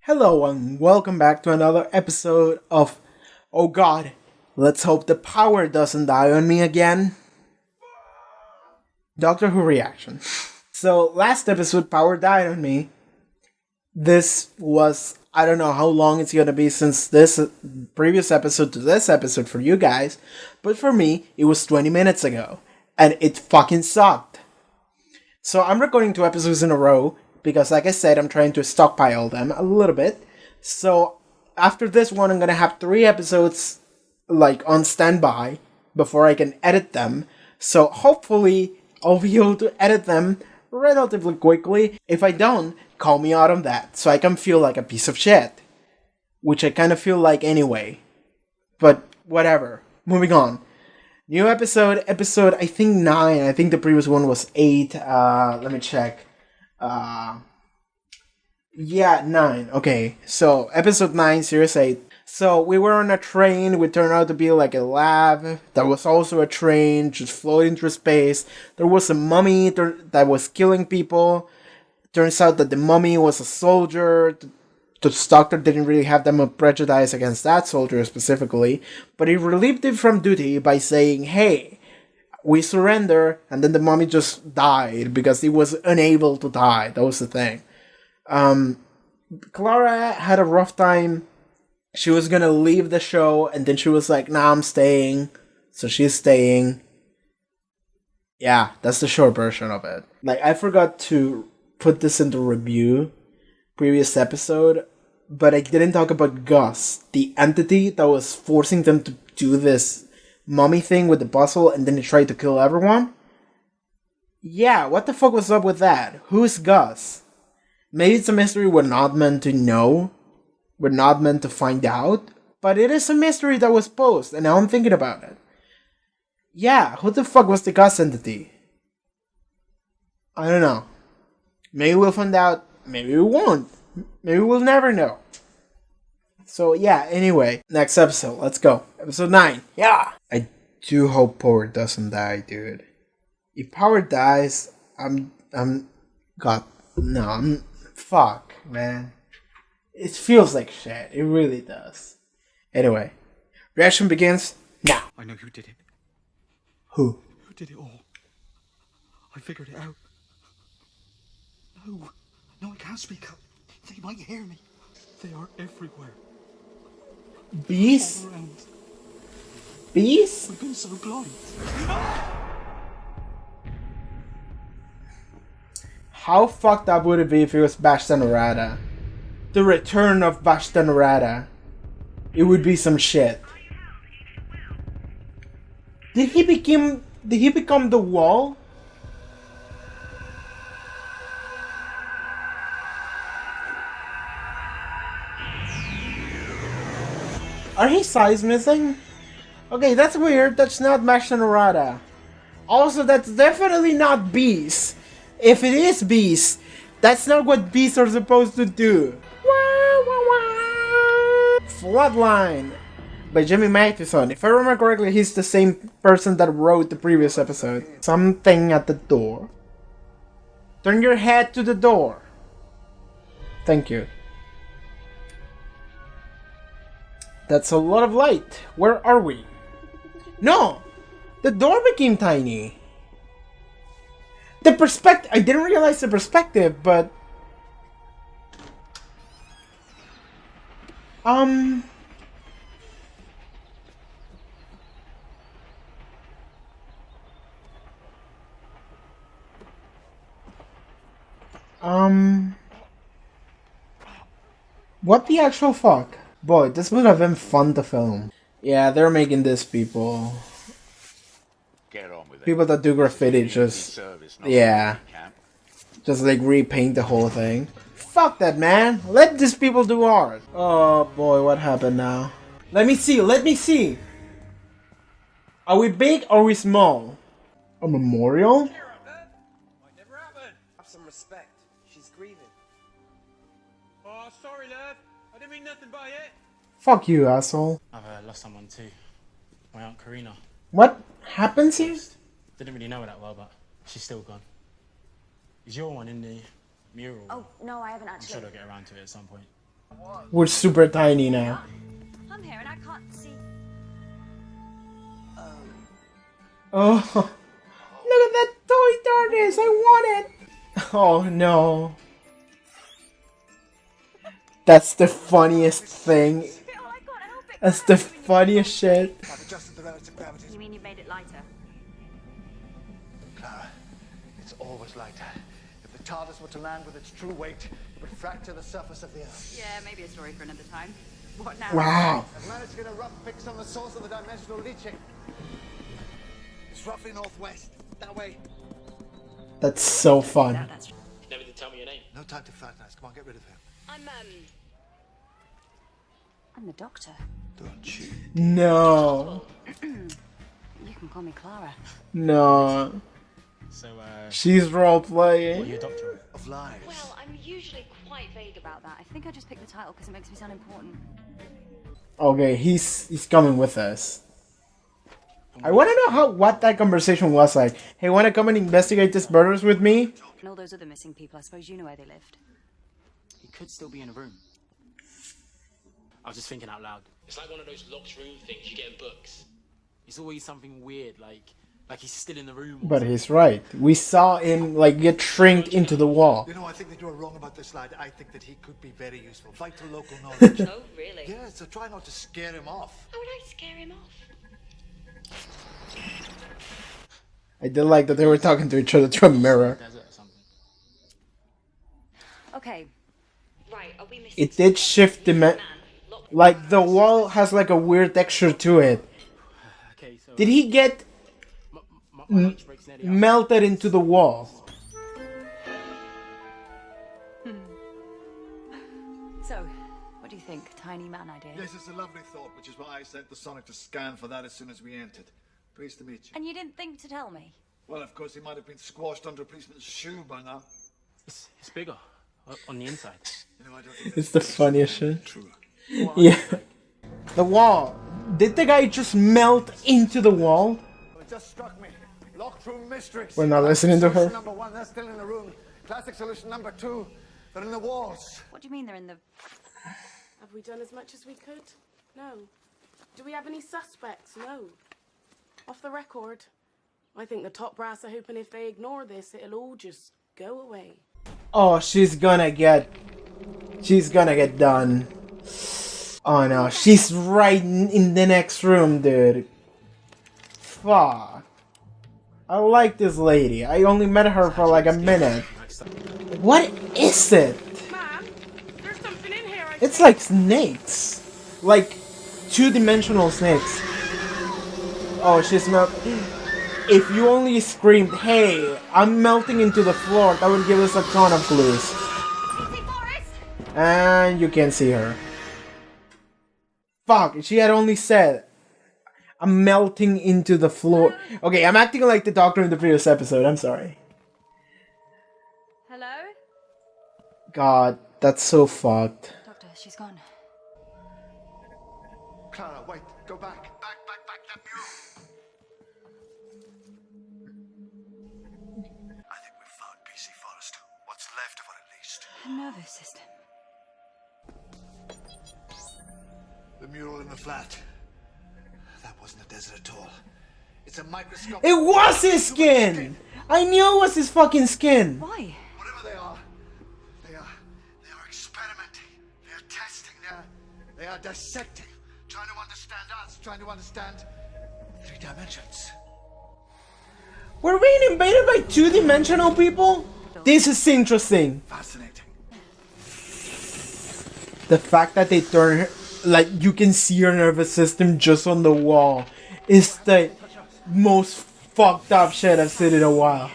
Hello and welcome back to another episode of Oh God, let's hope the power doesn't die on me again. Doctor Who reaction. So last episode power died on me. This was I don't know how long it's gonna be since this previous episode to this episode for you guys, but for me it was 20 minutes ago. And it fucking sucked. So I'm recording 2 episodes in a row because, like I said, I'm trying to stockpile them a little bit. So after this one, I'm gonna have 3 episodes on standby before I can edit them. So hopefully I'll be able to edit them relatively quickly. If I don't, call me out on that so I can feel like a piece of shit, which I kind of feel like anyway. But whatever. Moving on. New episode I think 9. I think the previous one was 8. Let me check. Yeah, 9. Okay, so episode 9, series 8. So we were on a train. We turned out to be like a lab. That was also a train, just floating through space. There was a mummy that was killing people. Turns out that the mummy was a soldier. The doctor didn't really have that much prejudice against that soldier specifically, but he relieved him from duty by saying, hey, we surrender, and then the mummy just died because he was unable to die. That was the thing. Clara had a rough time. She was gonna leave the show, and then she was like, nah, I'm staying. So she's staying. Yeah, that's the short version of it. I forgot to put this into review previous episode, but I didn't talk about Gus, the entity that was forcing them to do this mummy thing with the puzzle, and then he tried to kill everyone. Yeah, what the fuck was up with that? Who's Gus? Maybe it's a mystery we're not meant to know. We're not meant to find out. But it is a mystery that was posed, and now I'm thinking about it. Yeah, who the fuck was the Gus entity? I don't know. Maybe we'll find out. Maybe we won't. Maybe we'll never know. So yeah, anyway, next episode. Let's go. Episode 9. Yeah! I do hope Power doesn't die, dude. If Power dies, fuck, man. It feels like shit. It really does. Anyway, reaction begins now. I know who did it. Who? Who did it all? I figured it out. No, I can't speak up. They might hear me. They are everywhere. Bees? All around. Bees? We've been so blind. How fucked up would it be if it was Bashtanarada? The return of Bashtanarada. It would be some shit. Did he become the wall? Are his eyes missing? Okay, that's weird. That's not Bashtanarada. Also, that's definitely not bees. If it is bees, that's not what bees are supposed to do. Flatline by Jimmy Matheson. If I remember correctly, he's the same person that wrote the previous episode. Something at the door. Turn your head to the door. Thank you. That's a lot of light. Where are we? No! The door became tiny. The perspective... I didn't realize the perspective, but... What the actual fuck? Boy, this would have been fun to film. Yeah, they're making this people. Get on with it. People that do graffiti just... Yeah. Just repaint the whole thing. Fuck that, man. Let these people do art. Oh boy, what happened now? Let me see. Are we big or are we small? A memorial? Might never happen. Have some respect. She's grieving. Oh, sorry, lad. I didn't mean nothing by it. Fuck you, asshole. I've lost someone too. My Aunt Karina. What happens here? Didn't really know her that well, but she's still gone. Is your one in the mural? Oh, no, I haven't I'm actually. sure they'll get around to it at some point. We're super tiny now. I'm here and I can't see. Oh, look at that toy TARDIS! I want it! Oh no. That's the funniest thing. That's the funniest shit. I've adjusted the relative gravity. You mean you've made it lighter? Clara, it's always lighter. If the TARDIS were to land with its true weight, it would fracture the surface of the Earth. Yeah, maybe a story for another time. What now? Wow. I've managed to get a rough fix on the source of the dimensional leaching. It's roughly northwest. That way. That's so fun. That's... Never did tell me your name. No time to fraternize. Come on, get rid of him. I'm the doctor. Don't you? No. You can call me Clara. No. So, She's role what are playing. you a doctor of? Of lives. Well, I'm usually quite vague about that. I think I just picked the title because it makes me sound important. Okay, he's coming with us. I want to know what that conversation was like. Hey, want to come and investigate these murders with me? And all those other missing people, I suppose you know where they lived. He could still be in a room. I was just thinking out loud. It's like one of those locked room things you get in books. It's always something weird, like he's still in the room. But he's right. We saw him like get shrinked into the wall. You know, I think that you are wrong about this lad. I think that he could be very useful. Fight to local knowledge. Oh, really? Yeah, so try not to scare him off. How would I scare him off? I did like that they were talking to each other through a mirror. Desert or something. Okay. Right, are we missing... It did shift the like the wall has like a weird texture to it. Okay, so Did he get my lunch break's nearly up. melted into the wall? So, what do you think? Tiny man idea? Yes, it's a lovely thought, which is why I sent the Sonic to scan for that as soon as we entered. Pleased to meet you. And you didn't think to tell me? Well, of course, he might have been squashed under a policeman's shoe by now. It's bigger on the inside. You know, I don't think It's the funniest shit. true. Yeah. The wall. Did the guy just melt into the wall? It just struck me. Locked room mysteries. We're not listening to her. Solution number one, they're still in the room. Classic solution number two, they're in the walls. What do you mean they're in the... Have we done as much as we could? No. Do we have any suspects? No. Off the record. I think the top brass are hoping if they ignore this, it'll all just go away. Oh, she's gonna get done. Oh no, she's right in the next room, dude. Fuck. I like this lady. I only met her for like a minute. What is it? Ma'am, there's something in here. It's like snakes. Like two-dimensional snakes. Oh, she's not. If you only screamed, hey, I'm melting into the floor, that would give us a ton of clues. And you can't see her. Fuck, she had only said, I'm melting into the floor. Okay, I'm acting like the doctor in the previous episode, I'm sorry. Hello? God, that's so fucked. Doctor, she's gone. Clara, wait, go back. Back, that mule. I think we've found PC Forest. What's left of her, at least. Her nervous system. The mural in the flat. That wasn't a desert at all. It's a microscope. It was his skin! I knew it was his fucking skin! Why? Whatever they are experimenting. They are testing. They are dissecting. Trying to understand us. Trying to understand 3 dimensions. We're being invaded by two-dimensional people? This is interesting. Fascinating. The fact that they turn her, like, you can see her nervous system just on the wall is the most fucked up shit I've seen in a while.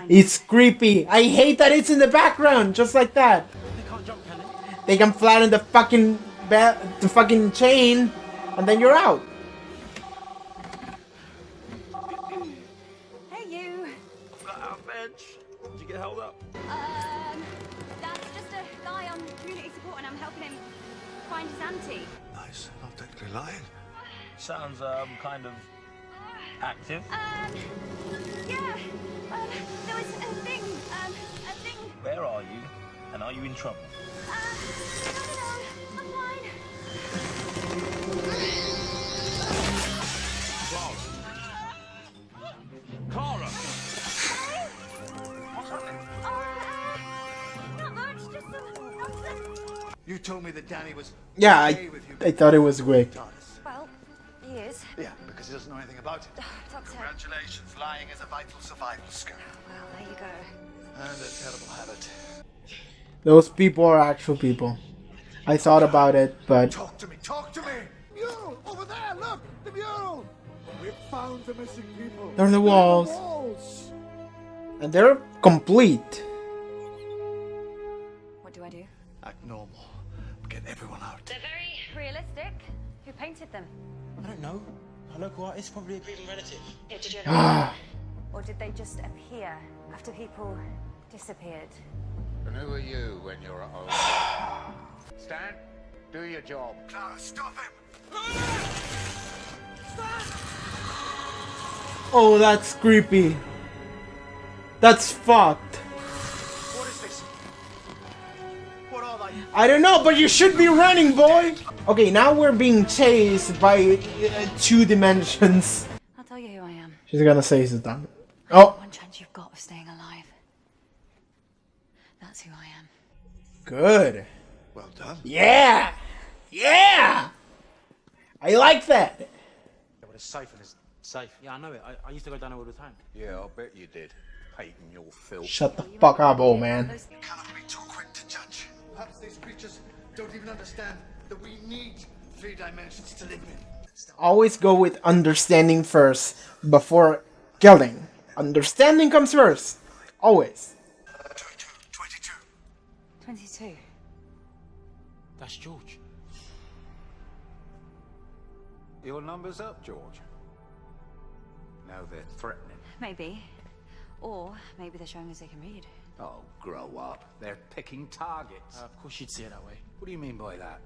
It's creepy. I hate that it's in the background, just like that. They can't jump, can they? They can flatten the fucking chain, and then you're out. Hey, you! Got out of bench. Did you get held up? That's just a guy on community support and I'm helping him find his auntie. Nice. Not technically lying. Sounds kind of active. Yeah. There was a thing. Where are you? And are you in trouble? No. You told me that Danny was Yeah, okay with you. I thought it was great. Well, he is. Yeah, because he doesn't know anything about it. Doctor. Congratulations, lying is a vital survival skill. Well, there you go. And a terrible habit. Those people are actual people. I thought about it, but Talk to me, talk to me! Mural! Over there, look! The mural! We found the missing people. they're the They're in walls. walls. And they're complete. What do I do? Act normal. Get everyone out. They're very realistic. Who painted them? I don't know. A local artist, probably a grieving relative. Yeah, did you ever or did they just appear after people disappeared? And who are you when you're at home? Stan, do your job. Clara, stop him! Oh, that's creepy. That's fucked. What is this? What are they? I don't know, but you should be running, boy. Okay, now we're being chased by 2 dimensions. I'll tell you who I am. She's gonna say something. Oh, One chance you've got of staying alive. That's who I am. good. Well done. Yeah! Yeah! I like that. Yeah, but it's safe and it's safe. Yeah, I know it. I used to go down there all the time. Yeah, I'll bet you did. Hating your filth. Shut the fuck up, old man. You cannot be too quick to judge. Perhaps these creatures don't even understand that we need 3 dimensions to live in. Always go with understanding first before killing. Understanding comes first. Always. 22. 22. That's George. Your number's up, George. Now they're threatening. Maybe. Or maybe they're showing us they can read. Oh, grow up. They're picking targets. Of course you'd see it that way. What do you mean by that?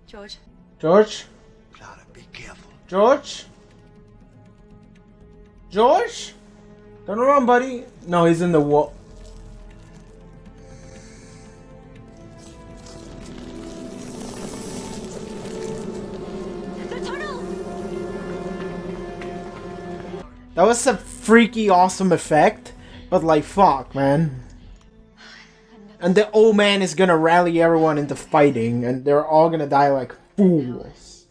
George. George? Clara, be careful. George? George? Turn around, buddy. No, he's in the wall. The tunnel! That was a freaky awesome effect. But like, fuck, man. And the old man is gonna rally everyone into fighting. And they're all gonna die like fools.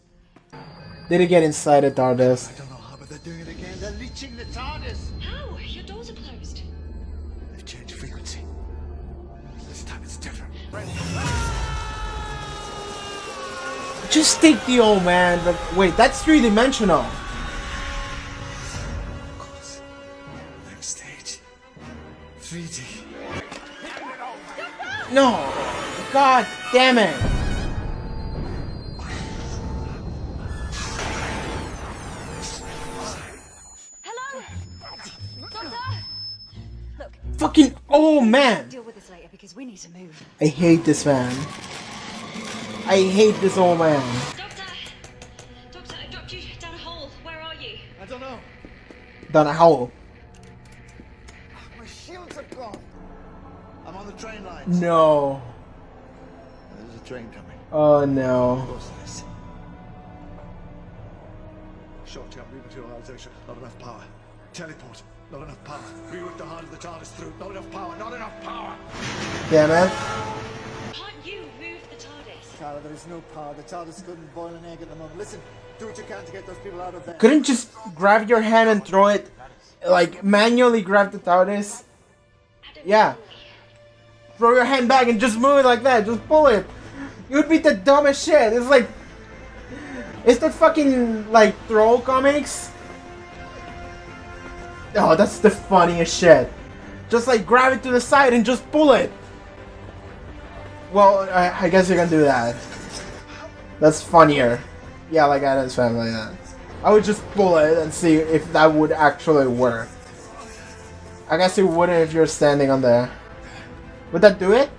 Did it get inside the TARDIS? I don't know how, but they're doing it again. They're leeching the TARDIS. How? Your doors are closed. They've changed frequency. This time it's different. Just take the old man. But wait, that's 3-dimensional. Of course. Next stage. 3D. No. God damn it. Hello? Doctor? Look, Fucking old man. deal with this later because we need to move. I hate this man. I hate this old man. Doctor! Doctor, I dropped you down a hole. Where are you? I don't know. Done a howl. My shields are gone. I'm on the train lines. No. There's a train coming. Oh no. What's this? Short-term rematerialization. Not enough power. Teleport. Not enough power. Reroute the heart of the TARDIS through. Not enough power. Not enough power. Damn it. Can't you move the TARDIS? Clara, there is no power. The TARDIS couldn't boil an egg at the moment. Listen, do what you can to get those people out of there. Couldn't just grab your hand and throw it, like manually grab the TARDIS? Yeah. Throw your hand back and just move it like that. Just pull it. It would be the dumbest shit. It's like, it's the fucking like Troll comics. Oh, that's the funniest shit. Just like grab it to the side and just pull it. Well, I guess you can do that. That's funnier. Yeah, like Adam's family. Yeah. I would just pull it and see if that would actually work. I guess it wouldn't if you're standing on there. Would that do it?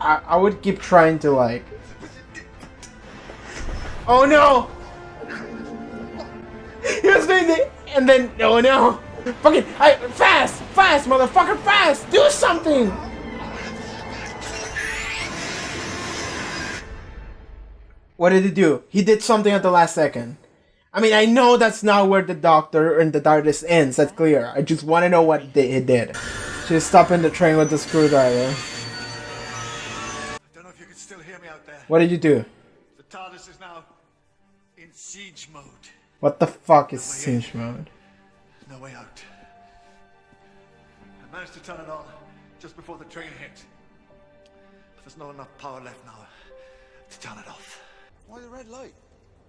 I would keep trying to like... Oh no! He was doing it! And then, oh no! Fucking, fast! Fast, motherfucker, fast! Do something! What did he do? He did something at the last second. I mean, I know that's not where the Doctor and the TARDIS ends. That's clear. I just want to know what he did. She's stopping the train with the screwdriver. I don't know if you can still hear me out out there. What did you do? The TARDIS is now in siege mode. What the fuck is siege mode? No way out. I managed to turn it on just before the train hit. But there's not enough power left now to turn it off. Why the red light?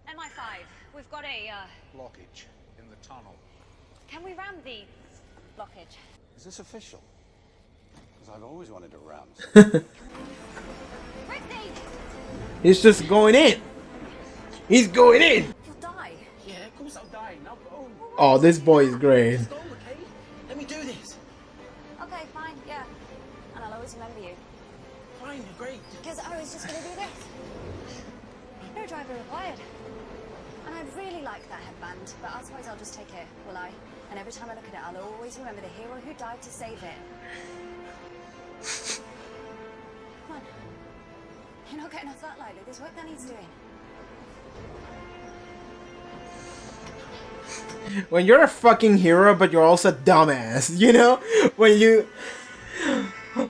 MI5, we've got a, Blockage in the tunnel. can we ram the blockage? Is this official? Because I've always wanted to ram. Ricky! He's just going in. He's going in. You'll die. Yeah, of course I'll die. Now go. Oh, this boy is great. Let's go, okay? Let me do this. Okay, fine, yeah. And I'll always remember you. Fine, great. Because I was just gonna do this. No driver required. And I'd really like that headband, but otherwise I'll just take it, will I? And every time I look at it, I'll always remember the hero who died to save it. Come on. You're not getting off that lightly. There's work that needs doing. When you're a fucking hero, but you're also a dumbass, you know? When you...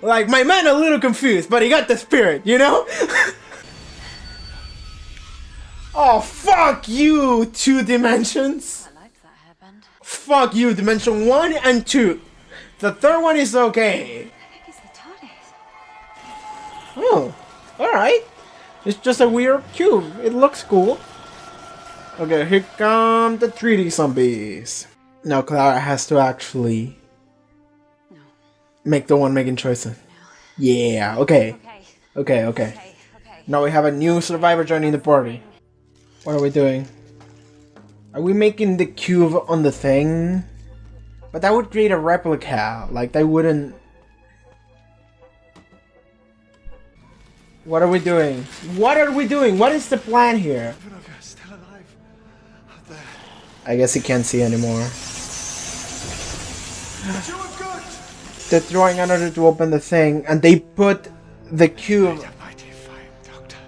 Like, my man a little confused, but he got the spirit, you know? Oh, fuck you, 2 dimensions. I liked that hairband. Fuck you, dimension 1 and 2. The third one is okay. I think it's the TARDIS. Oh, alright. It's just a weird cube. It looks cool. Okay, here come the 3D zombies. Now Clara has to actually make the one making choices. Yeah, okay. Okay. Now we have a new survivor joining the party. What are we doing? Are we making the cube on the thing? But that would create a replica. Like, they wouldn't... What are we doing? What are we doing? What is the plan here? Even if you're still alive out there. I guess he can't see anymore. But you were good. They're throwing energy to open the thing, and they put the cube... The mighty fine, Doctor.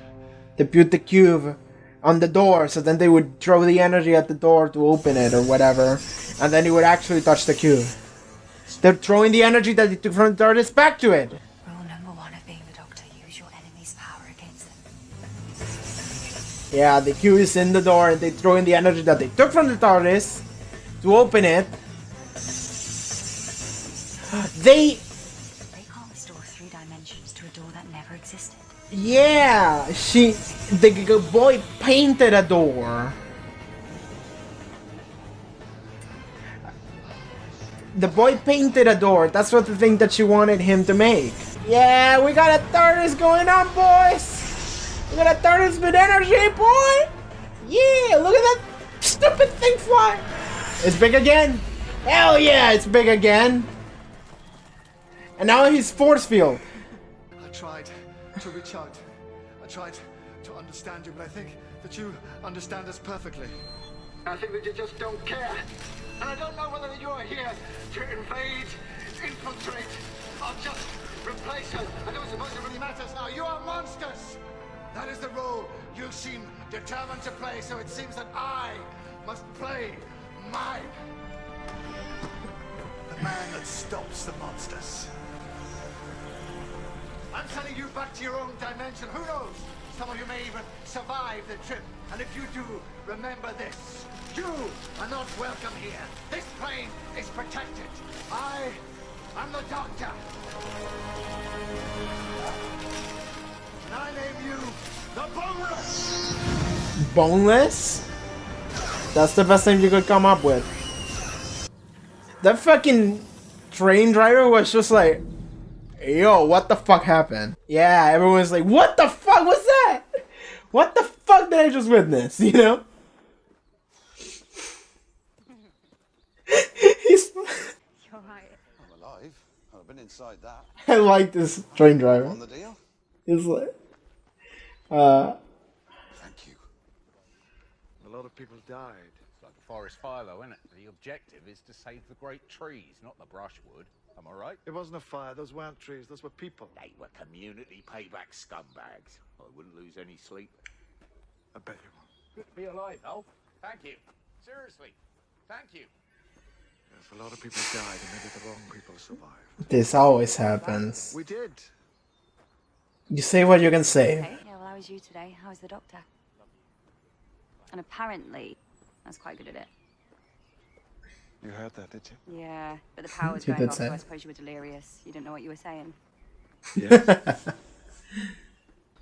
They put the cube on the door, so then they would throw the energy at the door to open it or whatever, and then it would actually touch the cube. They're throwing the energy that they took from the TARDIS back to it. Rule number 1 of being the Doctor: use your enemy's power against them. Yeah, the cube is in the door, and they throw in the energy that they took from the TARDIS to open it. They can't restore 3 dimensions to a door that never existed. Yeah, the boy painted a door. The boy painted a door. That's what the thing that she wanted him to make. Yeah, we got a TARDIS going on, boys. We got a TARDIS with energy, boy. Yeah, look at that stupid thing fly. It's big again. Hell yeah, it's big again. And now he's force field. I tried to reach out. I tried to understand you, but I think that you understand us perfectly. I think that you just don't care. And I don't know whether you are here to invade, infiltrate, or just replace us. I don't suppose it really matters now. You are monsters! That is the role you seem determined to play, so it seems that I must play mine. The man that stops the monsters. I'm sending you back to your own dimension. Who knows? Some of you may even survive the trip. And if you do, remember this. You are not welcome here. This plane is protected. I'm the Doctor. And I name you the Boneless. Boneless? That's the best thing you could come up with. That fucking train driver was just like, yo, what the fuck happened? Yeah, everyone's like, what the fuck was that? What the fuck did I just witness? You know? He's... You're right. I'm alive. I've been inside that. I like this train driver. On the deal? He's like... Thank you. A lot of people died. It's like a forest fire, though, isn't it? The objective is to save the great trees, not the brushwood. Am I right? It wasn't a fire. Those weren't trees. Those were people. They were community payback scumbags. I wouldn't lose any sleep. I bet you won't. Good to be alive, though. Thank you. Seriously. Thank you. Yes, a lot of people died, and maybe the wrong people survived. This always happens. We did. You say what you can say. Okay, yeah, well, how was you today? How was the doctor? And apparently, I was quite good at it. You heard that, did you? Yeah, but the power was You going did off, say. so I suppose you were delirious. You didn't know what you were saying. Yes.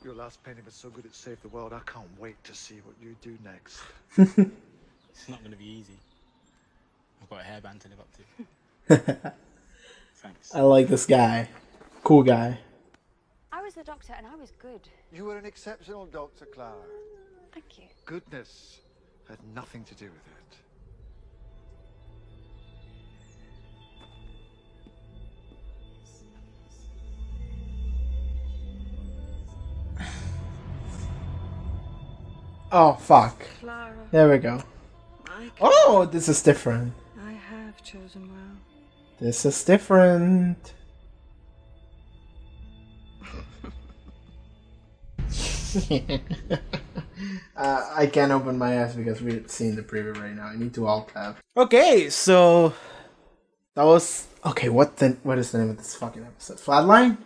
Your last painting was so good it saved the world. I can't wait to see what you do next. It's not going to be easy. I've got a hairband to live up to. Thanks. I like this guy. Cool guy. I was the doctor and I was good. You were an exceptional doctor, Clara. Thank you. Goodness had nothing to do with it. Oh, fuck. Clara, There we go. Oh, this is different. I have chosen well. This is different. I can't open my eyes because we're seeing the preview right now. I need to alt tab. Okay, so that was okay. What is the name of this fucking episode? Flatline.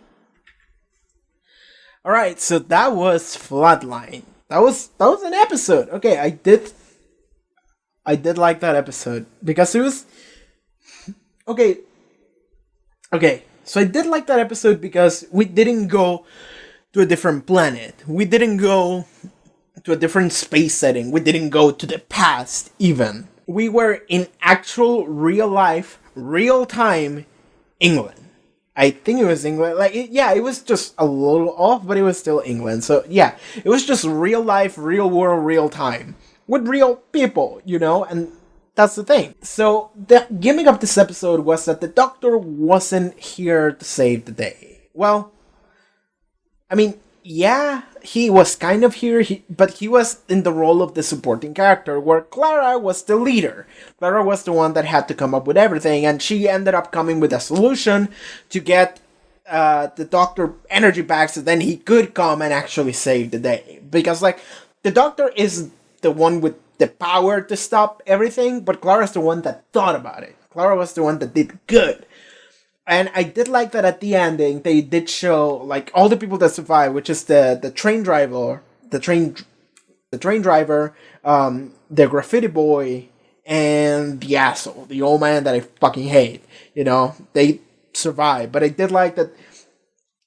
All right, so that was Flatline. That was an episode. Okay, I did like that episode because it was okay. Okay, so I did like that episode because we didn't go to a different planet. We didn't go to a different space setting. We didn't go to the past even. We were in actual real life, real time England. I think it was England. It was just a little off, but it was still England. So yeah, it was just real life, real world, real time with real people, and that's the thing. So the gimmick of this episode was that the Doctor wasn't here to save the day. Well, I mean, yeah, he was kind of here, but he was in the role of the supporting character, where Clara was the leader. Clara was the one that had to come up with everything, and she ended up coming with a solution to get the Doctor energy back so then he could come and actually save the day. Because, the Doctor is the one with the power to stop everything, but Clara's the one that thought about it. Clara was the one that did good. And I did like that at the ending, they did show, all the people that survived, which is the train driver, the train driver, the graffiti boy, and the asshole, the old man that I fucking hate. They survived. But I did like that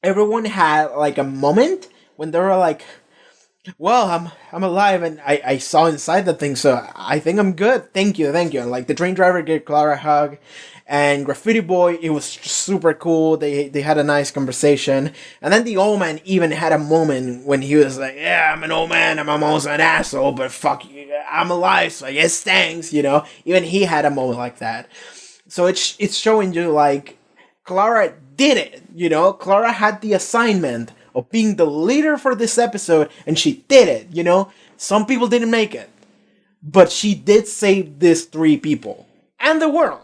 everyone had, a moment when they were like, well, I'm alive, and I saw inside the thing, so I think I'm good. Thank you. And, the train driver gave Clara a hug. And Graffiti Boy, it was super cool. They had a nice conversation. And then the old man even had a moment when he was like, yeah, I'm an old man, I'm almost an asshole, but fuck you, I'm alive, so I guess thanks, Even he had a moment like that. So it's showing you, Clara did it, Clara had the assignment of being the leader for this episode, and she did it, Some people didn't make it. But she did save these 3 people. And the world.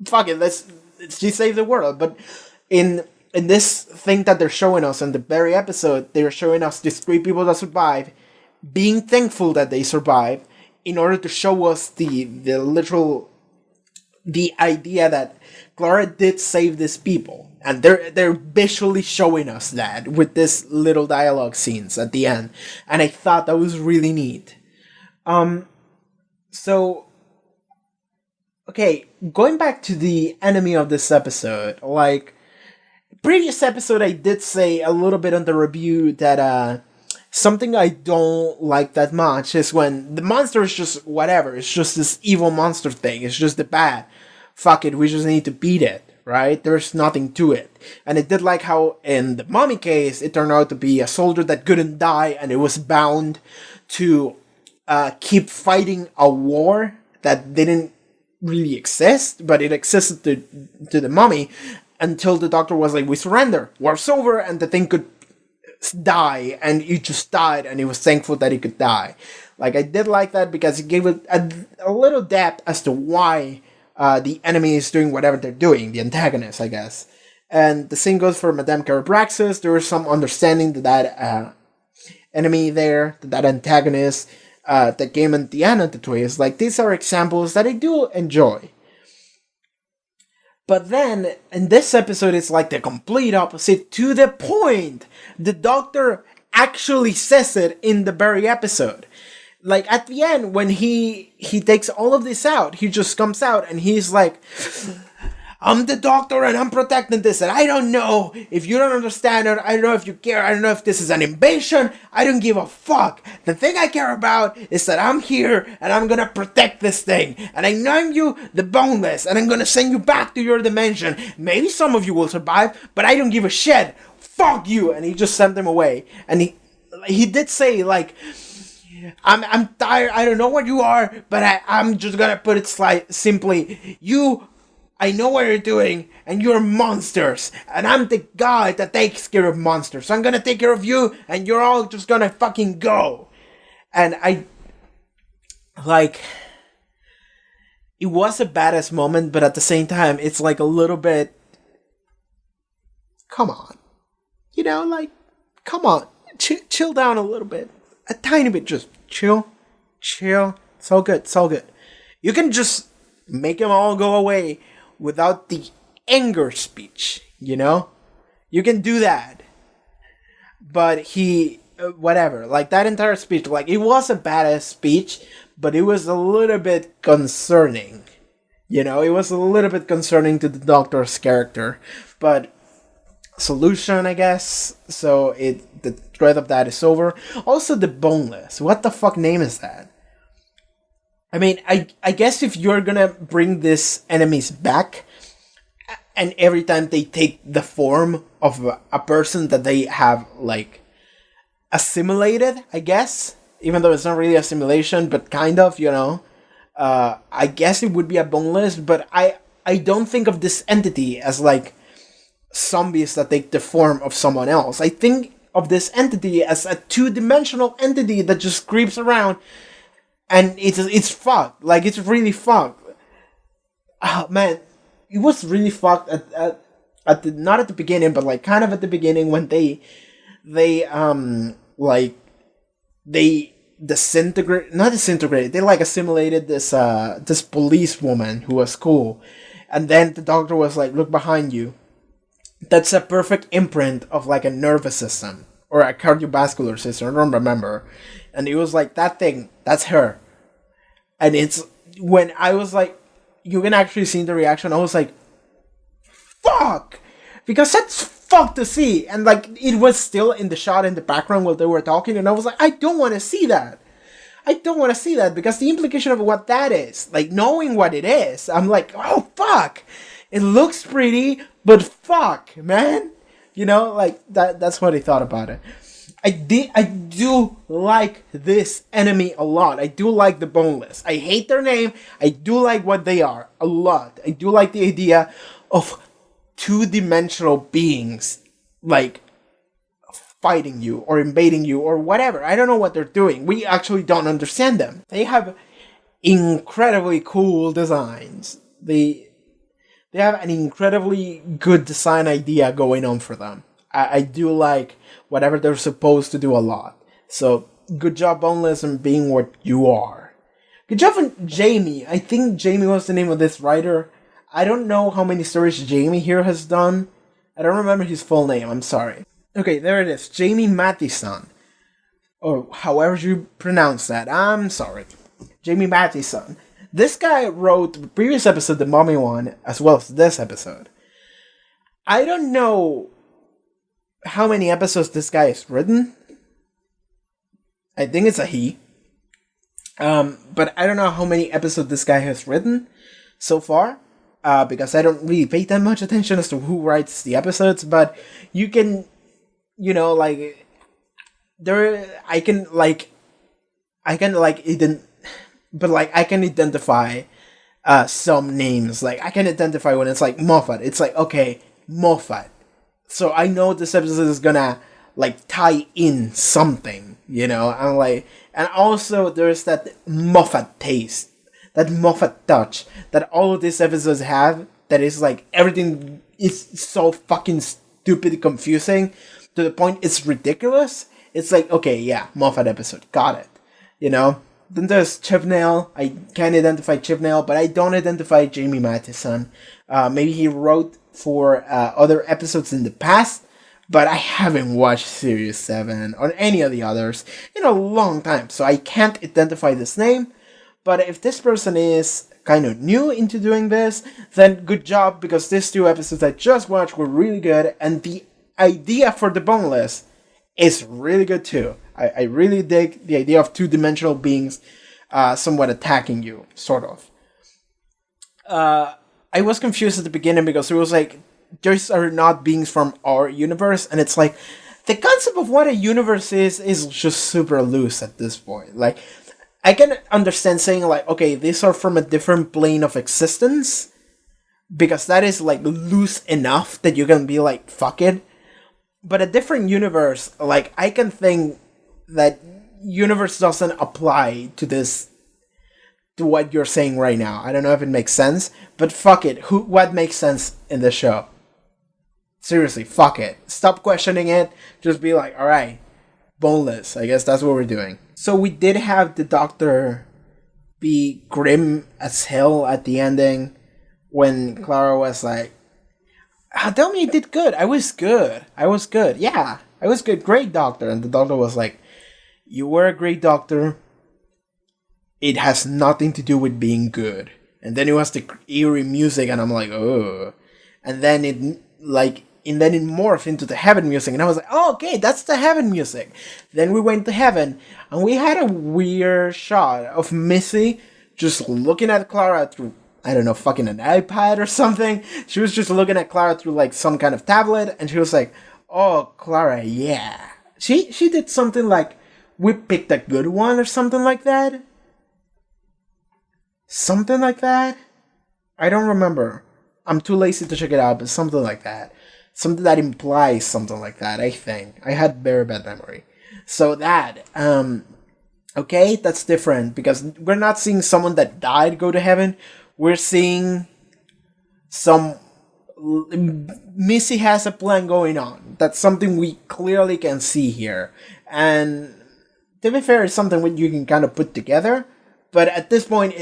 Fuck it, she saved the world. But in this thing that they're showing us in the very episode, they're showing us these 3 people that survived, being thankful that they survived, in order to show us the idea that Clara did save these people. And they're visually showing us that with this little dialogue scenes at the end. And I thought that was really neat. So okay, going back to the enemy of this episode, previous episode I did say a little bit on the review that something I don't like that much is when the monster is just whatever, it's just this evil monster thing, it's just the bad. Fuck it, we just need to beat it, right? There's nothing to it. And I did like how in the Mummy case, it turned out to be a soldier that couldn't die and it was bound to keep fighting a war that didn't really exist, but it existed to the Mummy until the Doctor was like, we surrender, war's over, and the thing could die, and it just died, and he was thankful that he could die. I did like that because it gave it a little depth as to why the enemy is doing whatever they're doing, the antagonists, I guess. And the same goes for Madame Carapraxis. There was some understanding that enemy there, that antagonist, that came at the end of the twist. These are examples that I do enjoy. But then, in this episode, it's like the complete opposite, to the point. The Doctor actually says it in the very episode. Like, at the end, when he takes all of this out, he just comes out and he's like, I'm the Doctor and I'm protecting this, and I don't know if you don't understand it, I don't know if you care, I don't know if this is an invasion, I don't give a fuck. The thing I care about is that I'm here and I'm gonna protect this thing, and I name you the Boneless, and I'm gonna send you back to your dimension. Maybe some of you will survive, but I don't give a shit. Fuck you. And he just sent them away. And he did say, like, I'm tired, I don't know what you are, but I'm just gonna put it simply, I know what you're doing, and you're monsters, and I'm the guy that takes care of monsters, so I'm gonna take care of you, and you're all just gonna fucking go. And it was a badass moment, but at the same time, it's like a little bit, come on. You know, like, come on, chill down a little bit. A tiny bit, just chill. It's all good. You can just make them all go away without the anger speech, you know? You can do that. But whatever, like that entire speech, like it was a badass speech, but it was a little bit concerning. You know, it was a little bit concerning to the Doctor's character. But solution, I guess. So the threat of that is over. Also, the Boneless. What the fuck name is that? I mean, I guess if you're gonna bring these enemies back, and every time they take the form of a person that they have, like, assimilated, I guess, even though it's not really a simulation, but kind of, you know, I guess it would be a Boneless, but I don't think of this entity as, like, zombies that take the form of someone else. I think of this entity as a two-dimensional entity that just creeps around. And it's fucked. Like, it's really fucked. Oh, man. It was really fucked not at the beginning, but, like, kind of at the beginning when they disintegrated. They, like, assimilated this police woman who was cool. And then the Doctor was like, look behind you. That's a perfect imprint of, like, a nervous system. Or a cardiovascular system. I don't remember. And it was like, that thing, that's her. And it's, when I was like, you can actually see the reaction, I was like, fuck! Because that's fucked to see. And, like, it was still in the shot in the background while they were talking, and I was like, I don't want to see that. I don't want to see that, because the implication of what that is, like, knowing what it is, I'm like, oh, fuck! It looks pretty, but fuck, man! You know, like, that's what I thought about it. I do like this enemy a lot. I do like the Boneless. I hate their name. I do like what they are a lot. I do like the idea of two-dimensional beings, like, fighting you or invading you or whatever. I don't know what they're doing. We actually don't understand them. They have incredibly cool designs. They have an incredibly good design idea going on for them. I do like whatever they're supposed to do a lot. So, good job, Boneless, and being what you are. Good job on Jamie. I think Jamie was the name of this writer. I don't know how many stories Jamie here has done. I don't remember his full name, I'm sorry. Okay, there it is. Jamie Mattison. Or however you pronounce that. I'm sorry. Jamie Mattison. This guy wrote the previous episode, the Mummy one, as well as this episode. I don't know how many episodes this guy has written. I think it's a he. But I don't know how many episodes this guy has written so far. Because I don't really pay that much attention as to who writes the episodes. But you can, you know, like, I can identify some names. Like, I can identify when it's like Moffat. It's like, okay, Moffat. So I know this episode is gonna, like, tie in something, you know? I'm like, and also there's that Moffat taste, that Moffat touch that all of these episodes have, that is like, everything is so fucking stupid confusing to the point it's ridiculous. It's like, okay, yeah, Moffat episode, got it, you know? Then there's Chibnall. I can identify Chibnall, but I don't identify Jamie Matheson. Maybe he wrote for other episodes in the past, but I haven't watched Series 7 or any of the others in a long time, so I can't identify this name. But if this person is kind of new into doing this, then good job, because these 2 episodes I just watched were really good, and the idea for the Boneless is really good too. I really dig the idea of 2-dimensional beings somewhat attacking you, sort of. I was confused at the beginning because it was like, these are not beings from our universe, and it's like, the concept of what a universe is just super loose at this point. Like, I can understand saying like, okay, these are from a different plane of existence, because that is like loose enough that you can be like, fuck it. But a different universe, like, I can think that universe doesn't apply to this, to what you're saying right now. I don't know if it makes sense, but fuck it. What makes sense in this show? Seriously, fuck it. Stop questioning it. Just be like, alright, Boneless. I guess that's what we're doing. So we did have the Doctor be grim as hell at the ending when Clara was like, tell me you did good. I was good. Yeah, I was good. Great Doctor. And the Doctor was like, you were a great Doctor. It has nothing to do with being good. And then it was the eerie music, and I'm like, oh. And then it morphed into the heaven music, and I was like, oh, okay, that's the heaven music. Then we went to heaven, and we had a weird shot of Missy just looking at Clara through, I don't know, fucking an iPad or something. She was just looking at Clara through like some kind of tablet, and she was like, oh, Clara, yeah. She did something like, we picked a good one or something like that. Something like that? I don't remember. I'm too lazy to check it out, but something like that. Something that implies something like that, I think. I had very bad memory. So that, okay, that's different, because we're not seeing someone that died go to heaven. We're seeing Missy has a plan going on. That's something we clearly can see here. And to be fair, it's something you can kind of put together. But at this point,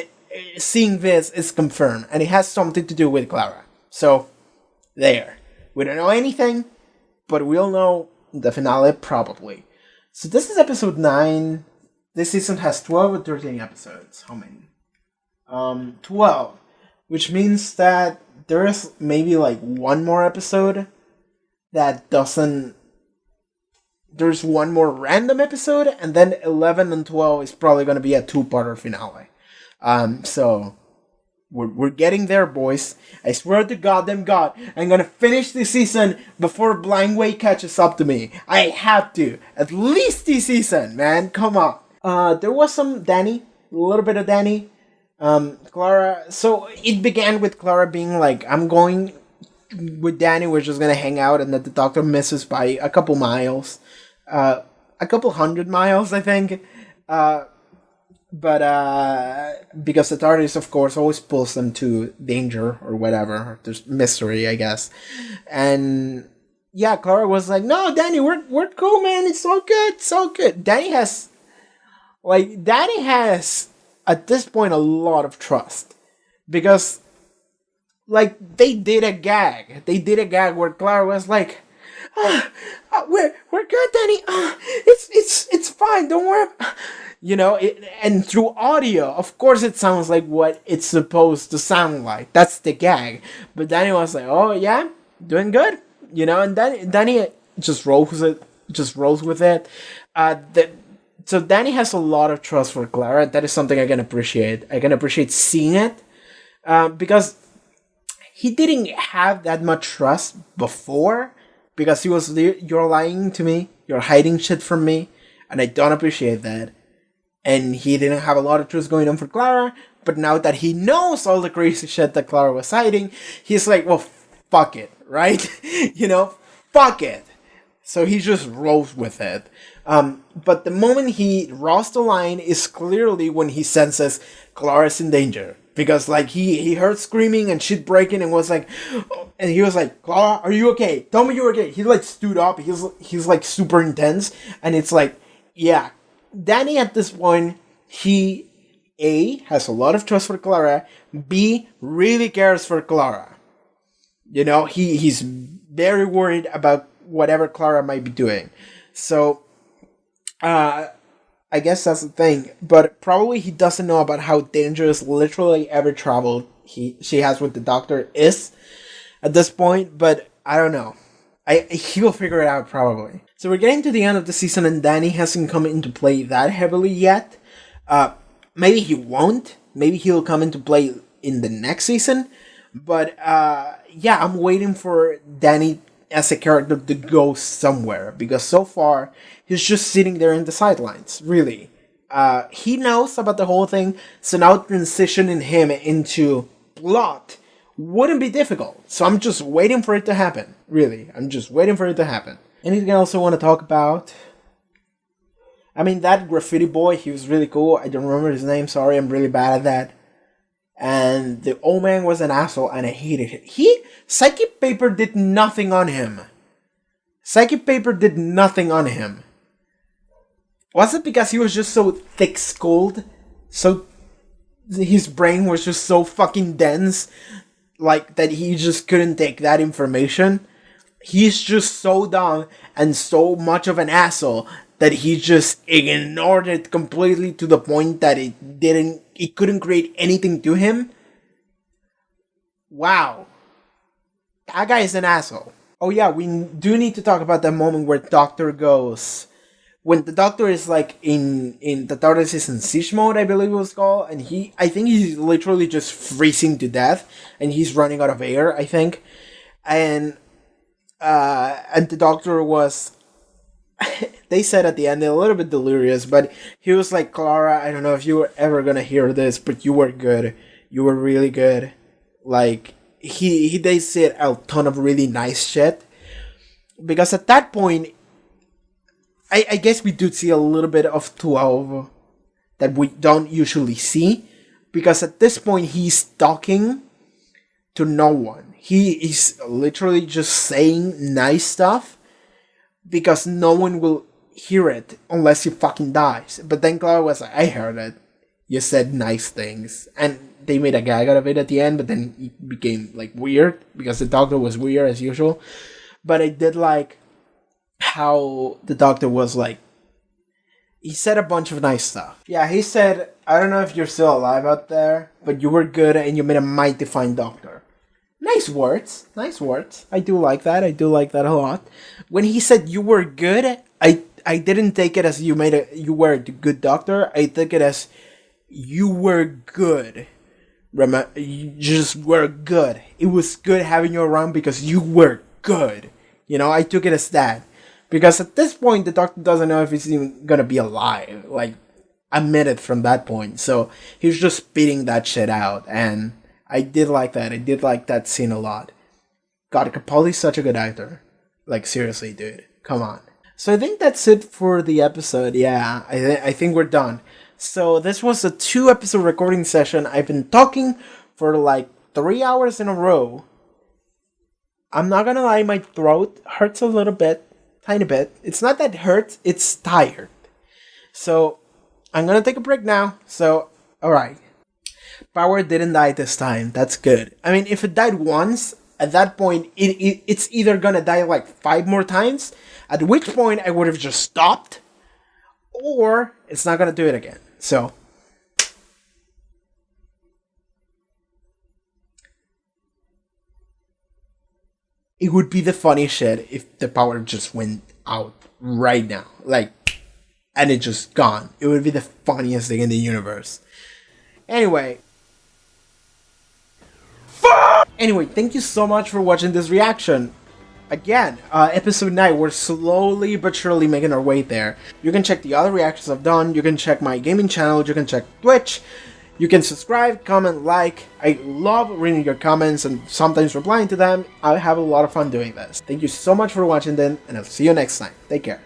seeing this is confirmed. And it has something to do with Clara. So, there. We don't know anything, but we'll know the finale probably. So this is episode 9. This season has 12 or 13 episodes. How many? 12. Which means that there is maybe like one more episode that doesn't... There's one more random episode, and then 11 and 12 is probably going to be a 2-parter finale. So... We're getting there, boys. I swear to goddamn God, I'm gonna finish this season before Blind Way catches up to me. I have to. At least this season, man. Come on. There was some Danny. A little bit of Danny. Clara. So it began with Clara being like, I'm going with Danny. We're just gonna hang out. And that the Doctor misses by a couple miles. A couple 100 miles, I think. But because the TARDIS, of course, always pulls them to danger or whatever. There's mystery, I guess. And yeah, Clara was like, no, Danny, we're cool, man. It's all good. It's all good. Danny has, at this point, a lot of trust. Because, like, they did a gag. They did a gag where Clara was like, we're good, Danny. It's fine. Don't worry. You know, and through audio, of course it sounds like what it's supposed to sound like. That's the gag. But Danny was like, oh yeah, doing good. You know, and Danny just rolls with it. So Danny has a lot of trust for Clara. That is something I can appreciate. I can appreciate seeing it. Because he didn't have that much trust before. Because he was, you're lying to me. You're hiding shit from me. And I don't appreciate that. And he didn't have a lot of trust going on for Clara, but now that he knows all the crazy shit that Clara was hiding, he's like, well, fuck it, right? You know, fuck it. So he just rolls with it. But the moment he draws the line is clearly when he senses Clara's in danger. Because, like, he heard screaming and shit breaking and was like, oh, and he was like, Clara, are you okay? Tell me you're okay. He, like, stood up. He's like, super intense. And it's like, yeah. Danny, at this point, he A, has a lot of trust for Clara, B, really cares for Clara. You know, he's very worried about whatever Clara might be doing. So, I guess that's the thing. But probably he doesn't know about how dangerous literally every travel she has with the Doctor is at this point. But I don't know. He'll figure it out probably. So we're getting to the end of the season and Danny hasn't come into play that heavily yet. Maybe he won't. Maybe he'll come into play in the next season. But yeah, I'm waiting for Danny as a character to go somewhere. Because so far, he's just sitting there in the sidelines, really. He knows about the whole thing, so now transitioning him into plot wouldn't be difficult. So I'm just waiting for it to happen, really. I'm just waiting for it to happen. Anything else I want to talk about? I mean, that graffiti boy, he was really cool. I don't remember his name, sorry, I'm really bad at that. And the old man was an asshole, and I hated it. Psychic Paper did nothing on him. Psychic Paper did nothing on him. Was it because he was just so thick-skulled? So, his brain was just so fucking dense, like, that he just couldn't take that information? He's just so dumb and so much of an asshole that he just ignored it completely to the point that it couldn't create anything to him. Wow. That guy is an asshole. Oh yeah, we do need to talk about that moment where Doctor goes... When the Doctor is like in the TARDIS is in siege mode, I believe it was called, and I think he's literally just freezing to death, and he's running out of air, I think. And the Doctor was... they said at the end, a little bit delirious, but he was like, Clara, I don't know if you were ever gonna hear this, but you were good. You were really good. Like, they said a ton of really nice shit. Because at that point, I guess we do see a little bit of 12 that we don't usually see. Because at this point, he's talking to no one. He is literally just saying nice stuff. Because no one will hear it unless he fucking dies. But then Clara was like, I heard it. You said nice things. And they made a gag out of it at the end, but then it became like weird. Because the Doctor was weird as usual. But I did like how the Doctor was like... He said a bunch of nice stuff. Yeah, he said, I don't know if you're still alive out there, but you were good and you made a mighty fine Doctor. Nice words. Nice words. I do like that. I do like that a lot. When he said you were good, I didn't take it as you were a good Doctor. I took it as you were good. Remember, you just were good. It was good having you around because you were good. You know, I took it as that. Because at this point, the Doctor doesn't know if he's even gonna be alive. Like, a minute from that point. So, he's just spitting that shit out. And I did like that. I did like that scene a lot. God, Capaldi's such a good actor. Like, seriously, dude. Come on. So I think that's it for the episode. Yeah, I think we're done. So this was a 2-episode recording session. I've been talking for like 3 hours in a row. I'm not gonna lie, my throat hurts a little bit. Tiny bit. It's not that it hurts, it's tired. So, I'm gonna take a break now. So, alright. Power didn't die this time. That's good. I mean, if it died once, at that point, it's either gonna die like 5 more times, at which point I would have just stopped, or it's not gonna do it again. So, it would be the funny shit if the power just went out right now. Like, and it just gone. It would be the funniest thing in the universe. Anyway. Anyway, thank you so much for watching this reaction. Again, episode 9, we're slowly but surely making our way there. You can check the other reactions I've done, you can check my gaming channel, you can check Twitch, you can subscribe, comment, like. I love reading your comments and sometimes replying to them. I have a lot of fun doing this. Thank you so much for watching then, and I'll see you next time. Take care.